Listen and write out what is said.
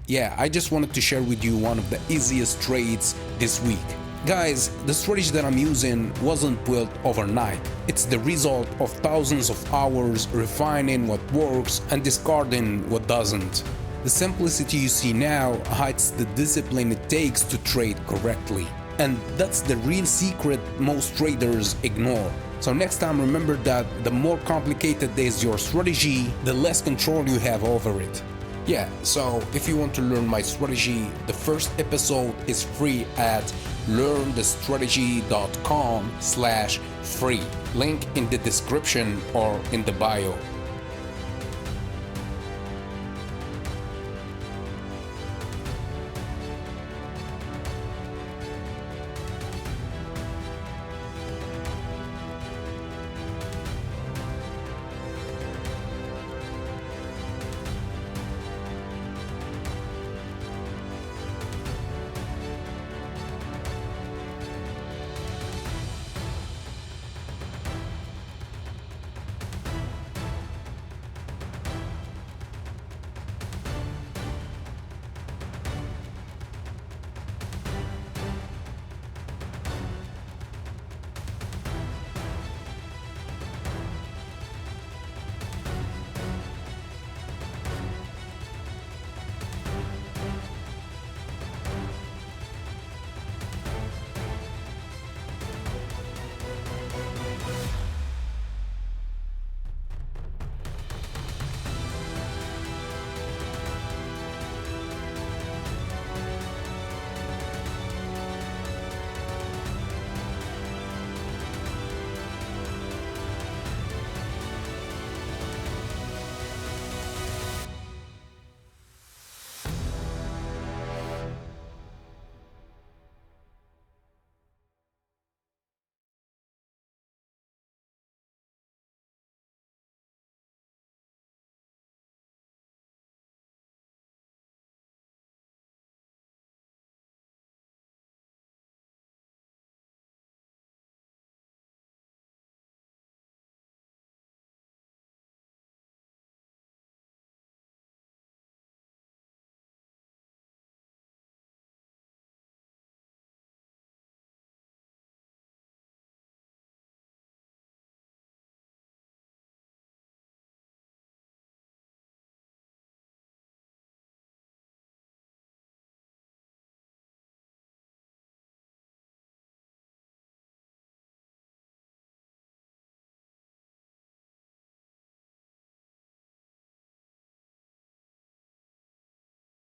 Yeah, I just wanted to share with you one of the easiest trades this week. Guys, the strategy that I'm using wasn't built overnight. It's the result of thousands of hours refining what works and discarding what doesn't. The simplicity you see now hides the discipline it takes to trade correctly. And that's the real secret most traders ignore. So next time, remember that the more complicated is your strategy, the less control you have over it. Yeah, so if you want to learn my strategy, the first episode is free at learnthestrategy.com/free. Link in the description or in the bio.